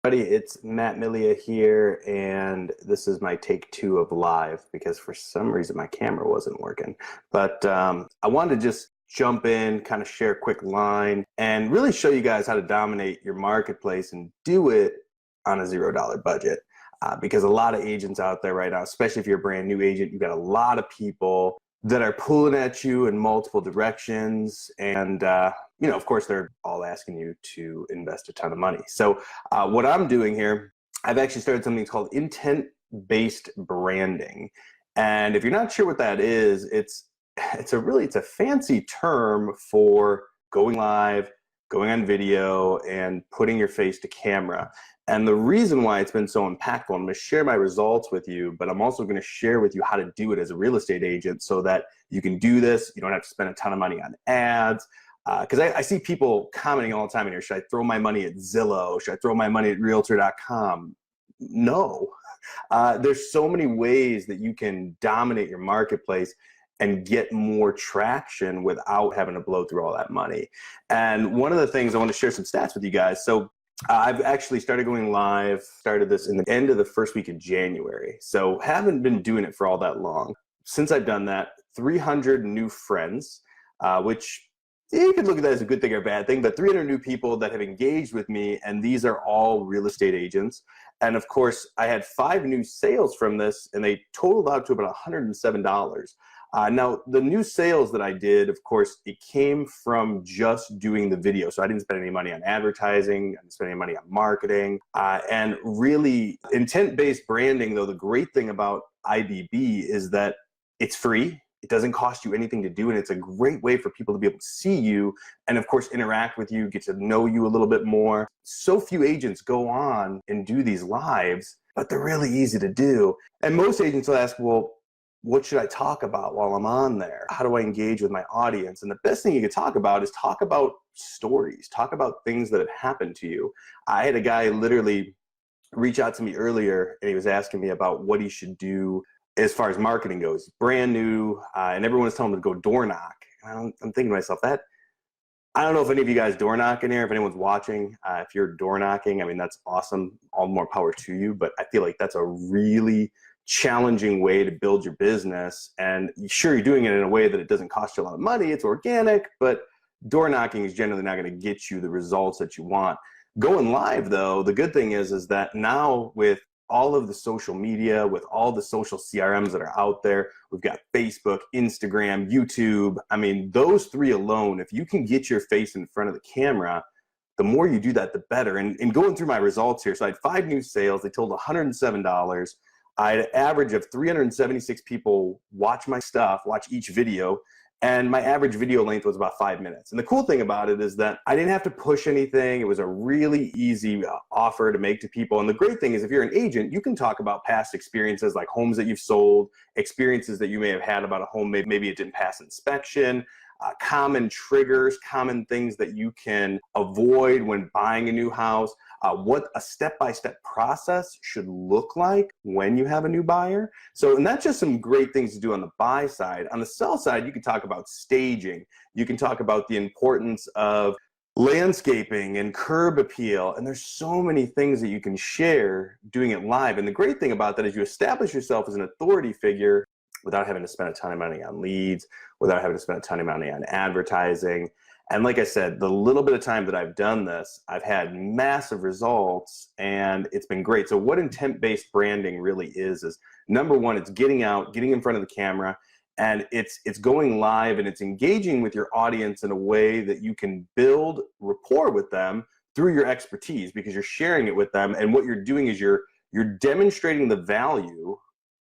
Buddy, it's Matt Milia here, and this is my take two of live because for some reason my camera wasn't working. But I wanted to just jump in, kind of share a quick line, and really show you guys how to dominate your marketplace and do it on a $0 budget. Because a lot of agents out there right now, especially if you're a brand new agent, you've got a lot of people that are pulling at you in multiple directions. And, of course, they're all asking you to invest a ton of money. So what I'm doing here, I've actually started something called intent-based branding. And if you're not sure what that is, it's a fancy term for going live, going on video, and putting your face to camera. And the reason why it's been so impactful, I'm going to share my results with you, but I'm also going to share with you how to do it as a real estate agent so that you can do this. You don't have to spend a ton of money on ads. Because I see people commenting all the time in here, should I throw my money at Zillow? Should I throw my money at Realtor.com? No. There's so many ways that you can dominate your marketplace and get more traction without having to blow through all that money. And one of the things I want to share some stats with you guys. So I've actually started going live, started this in the end of the first week of January. So haven't been doing it for all that long. Since I've done that, 300 new friends, which you could look at that as a good thing or a bad thing, but 300 new people that have engaged with me, and these are all real estate agents. And of course, I had 5 new sales from this, and they totaled out to about $107. Now, the new sales that I did, of course, it came from just doing the video. So I didn't spend any money on advertising, I didn't spend any money on marketing. And really, intent-based branding, though, the great thing about IBB is that it's free. It doesn't cost you anything to do, and it's a great way for people to be able to see you and, of course, interact with you, get to know you a little bit more. So few agents go on and do these lives, but they're really easy to do. And most agents will ask, well, what should I talk about while I'm on there? How do I engage with my audience? And the best thing you could talk about is talk about stories, talk about things that have happened to you. I had a guy literally reach out to me earlier, and he was asking me about what he should do as far as marketing goes. Brand new, and everyone was telling him to go door knock. And I'm thinking to myself, I don't know if any of you guys door knock in here, if anyone's watching. If you're door knocking, I mean, that's awesome. All the more power to you. But I feel like that's a really challenging way to build your business. And sure, you're doing it in a way that it doesn't cost you a lot of money. It's organic, but door knocking is generally not going to get you the results that you want. Going live, though, the good thing is that now with all of the social media, with all the social CRMs that are out there, we've got Facebook, Instagram, YouTube. I mean, those 3 alone, if you can get your face in front of the camera, the more you do that, the better. And going through my results here, so I had 5 new sales. They totaled $107. I had an average of 376 people watch my stuff, watch each video, and my average video length was about 5 minutes. And the cool thing about it is that I didn't have to push anything. It was a really easy offer to make to people. And the great thing is if you're an agent, you can talk about past experiences like homes that you've sold, experiences that you may have had about a home, maybe it didn't pass inspection, common triggers, common things that you can avoid when buying a new house, what a step-by-step process should look like when you have a new buyer. So, and that's just some great things to do on the buy side. On the sell side, you can talk about staging. You can talk about the importance of landscaping and curb appeal. And there's so many things that you can share doing it live. And the great thing about that is you establish yourself as an authority figure without having to spend a ton of money on leads, without having to spend a ton of money on advertising. And like I said, the little bit of time that I've done this, I've had massive results, and it's been great. So what intent-based branding really is number one, it's getting out, getting in front of the camera, and it's going live, and it's engaging with your audience in a way that you can build rapport with them through your expertise because you're sharing it with them. And what you're doing is you're demonstrating the value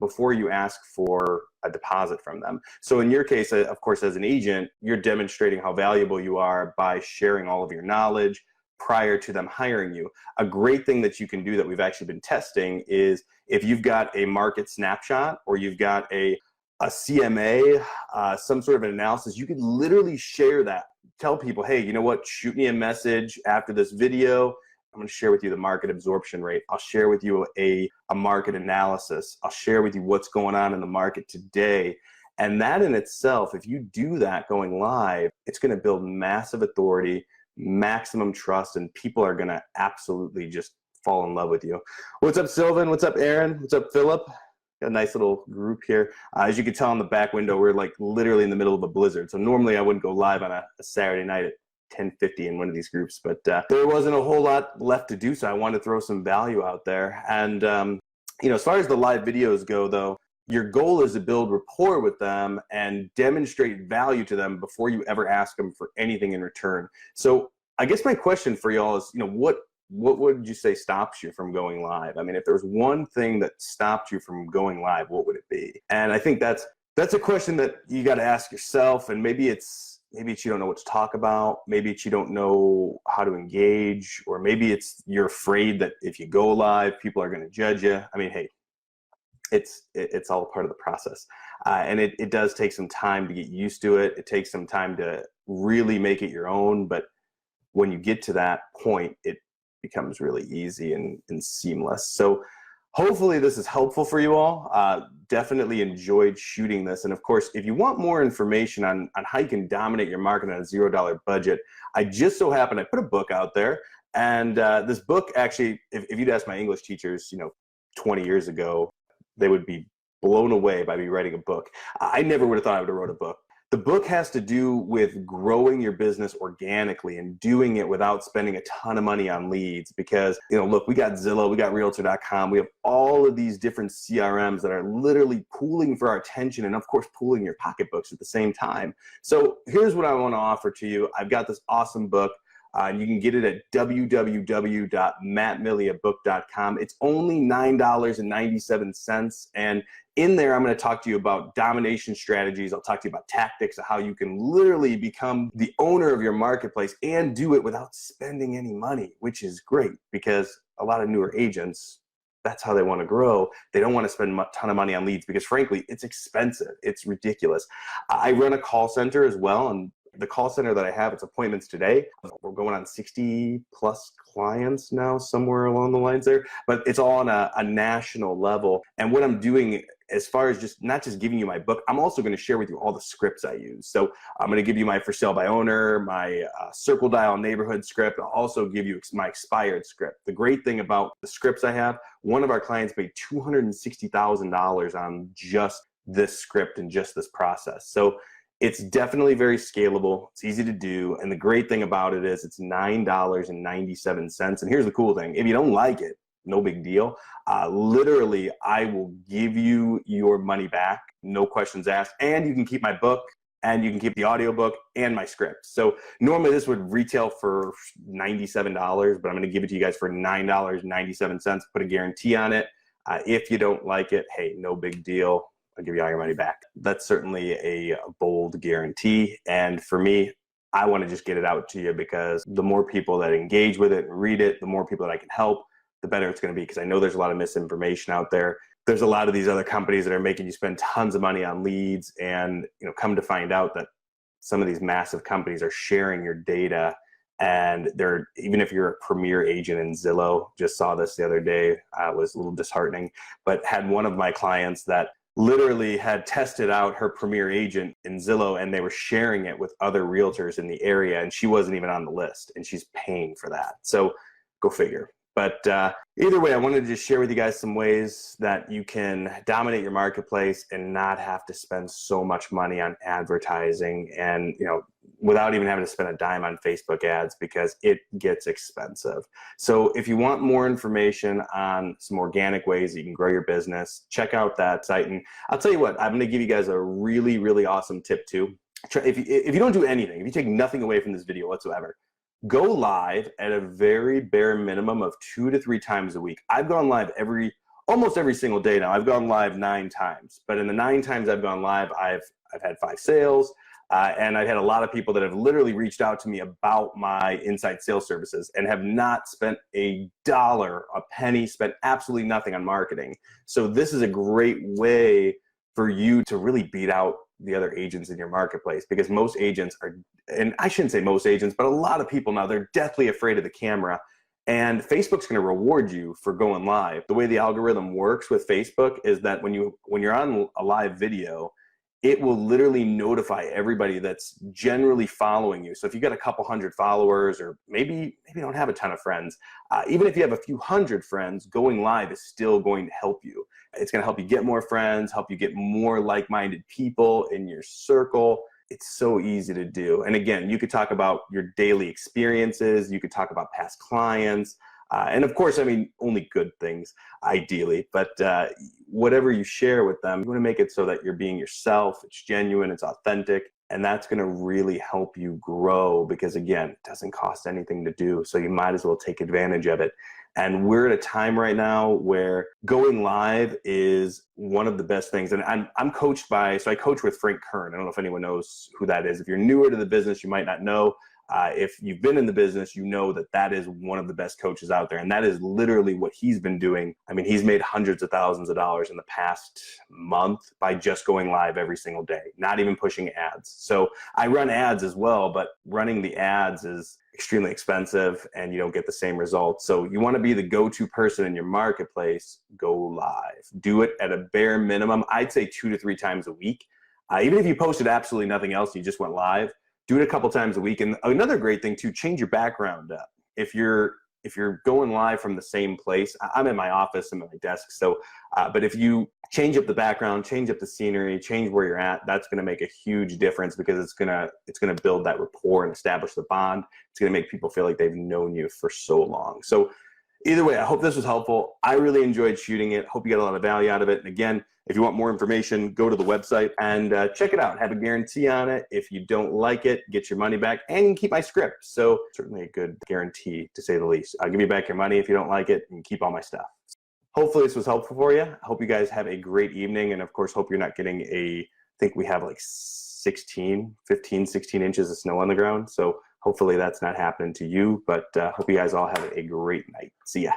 before you ask for a deposit from them. So in your case, of course, as an agent, you're demonstrating how valuable you are by sharing all of your knowledge prior to them hiring you. A great thing that you can do that we've actually been testing is if you've got a market snapshot or you've got a CMA, some sort of an analysis, you could literally share that. Tell people, hey, you know what, shoot me a message after this video. I'm going to share with you the market absorption rate. I'll share with you a market analysis. I'll share with you what's going on in the market today. And that in itself, if you do that going live, it's going to build massive authority, maximum trust, and people are going to absolutely just fall in love with you. What's up, Sylvan? What's up, Aaron? What's up, Philip? Got a nice little group here. As you can tell in the back window, we're like literally in the middle of a blizzard. So normally I wouldn't go live on a Saturday night at 10:50 in one of these groups, but there wasn't a whole lot left to do. So I wanted to throw some value out there. And, as far as the live videos go, though, your goal is to build rapport with them and demonstrate value to them before you ever ask them for anything in return. So I guess my question for y'all is, what would you say stops you from going live? I mean, if there was one thing that stopped you from going live, what would it be? And I think that's a question that you got to ask yourself. And maybe it's you don't know what to talk about. Maybe it's you don't know how to engage, or maybe it's you're afraid that if you go live, people are going to judge you. I mean, hey, it's all part of the process. And it does take some time to get used to it. It takes some time to really make it your own. But when you get to that point, it becomes really easy and seamless. So hopefully this is helpful for you all. Definitely enjoyed shooting this. And of course, if you want more information on how you can dominate your market on a $0 budget, I just so happen I put a book out there. And this book actually, if you'd ask my English teachers, 20 years ago, they would be blown away by me writing a book. I never would have thought I would have wrote a book. The book has to do with growing your business organically and doing it without spending a ton of money on leads. Because, look, we got Zillow, we got Realtor.com, we have all of these different CRMs that are literally pooling for our attention and, of course, pooling your pocketbooks at the same time. So here's what I want to offer to you. I've got this awesome book. And you can get it at www.mattmilliabook.com. It's only $9.97. And in there, I'm going to talk to you about domination strategies. I'll talk to you about tactics of how you can literally become the owner of your marketplace and do it without spending any money, which is great because a lot of newer agents, that's how they want to grow. They don't want to spend a ton of money on leads because, frankly, it's expensive. It's ridiculous. I run a call center as well, and the call center that I have, it's appointments today. We're going on 60 plus clients now, somewhere along the lines there, but it's all on a national level. And what I'm doing as far as not just giving you my book, I'm also going to share with you all the scripts I use. So I'm going to give you my for sale by owner, my circle dial neighborhood script. I'll also give you my expired script. The great thing about the scripts I have, one of our clients made $260,000 on just this script and just this process. So it's definitely very scalable. It's easy to do. And the great thing about it is it's $9.97. And here's the cool thing. If you don't like it, no big deal. Literally, I will give you your money back. No questions asked. And you can keep my book, and you can keep the audiobook and my script. So normally this would retail for $97, but I'm going to give it to you guys for $9.97. Put a guarantee on it. If you don't like it, hey, no big deal. I'll give you all your money back. That's certainly a bold guarantee. And for me, I want to just get it out to you because the more people that engage with it and read it, the more people that I can help, the better it's going to be. Because I know there's a lot of misinformation out there. There's a lot of these other companies that are making you spend tons of money on leads, and come to find out that some of these massive companies are sharing your data. And they're, even if you're a premier agent in Zillow, just saw this the other day, it was a little disheartening, but had one of my clients that literally had tested out her premier agent in Zillow, and they were sharing it with other realtors in the area, and she wasn't even on the list, and she's paying for that. So go figure. But either way, I wanted to just share with you guys some ways that you can dominate your marketplace and not have to spend so much money on advertising, and without even having to spend a dime on Facebook ads, because it gets expensive. So if you want more information on some organic ways that you can grow your business, check out that site. And I'll tell you what, I'm going to give you guys a really, really awesome tip too. If you don't do anything, if you take nothing away from this video whatsoever, go live at a very bare minimum of 2 to 3 times a week. I've gone live almost every single day now. I've gone live 9 times, but in the 9 times I've gone live, I've had 5 sales. And I've had a lot of people that have literally reached out to me about my inside sales services and have not spent a dollar, a penny, spent absolutely nothing on marketing. So this is a great way for you to really beat out the other agents in your marketplace, because most agents are, and I shouldn't say most agents, but a lot of people now, they're deathly afraid of the camera. And Facebook's going to reward you for going live. The way the algorithm works with Facebook is that when you're on a live video, it will literally notify everybody that's generally following you. So if you got a couple hundred followers, or maybe you don't have a ton of friends, even if you have a few hundred friends, going live is still going to help you. It's going to help you get more friends, help you get more like-minded people in your circle. It's so easy to do. And again, you could talk about your daily experiences. You could talk about past clients. And of course, I mean, only good things, ideally, but whatever you share with them, you want to make it so that you're being yourself, it's genuine, it's authentic, and that's going to really help you grow because, again, it doesn't cost anything to do, so you might as well take advantage of it. And we're at a time right now where going live is one of the best things. And I'm coached so I coach with Frank Kern. I don't know if anyone knows who that is. If you're newer to the business, you might not know. If you've been in the business, you know that is one of the best coaches out there. And that is literally what he's been doing. I mean, he's made hundreds of thousands of dollars in the past month by just going live every single day, not even pushing ads. So I run ads as well, but running the ads is extremely expensive and you don't get the same results. So you want to be the go-to person in your marketplace, go live. Do it at a bare minimum. I'd say 2 to 3 times a week. Even if you posted absolutely nothing else, you just went live, do it a couple times a week. And another great thing too, change your background up. If you're going live from the same place, I'm in my office, I'm at my desk. So, but if you change up the background, change up the scenery, change where you're at, that's going to make a huge difference because it's going to build that rapport and establish the bond. It's going to make people feel like they've known you for so long. So either way, I hope this was helpful. I really enjoyed shooting it. Hope you got a lot of value out of it. And again, if you want more information, go to the website and check it out. Have a guarantee on it. If you don't like it, get your money back and you can keep my script. So certainly a good guarantee, to say the least. I'll give you back your money if you don't like it and keep all my stuff. Hopefully this was helpful for you. I hope you guys have a great evening. And of course, hope you're not getting I think we have like 15, 16 inches of snow on the ground. So hopefully that's not happening to you, but hope you guys all have a great night. See ya.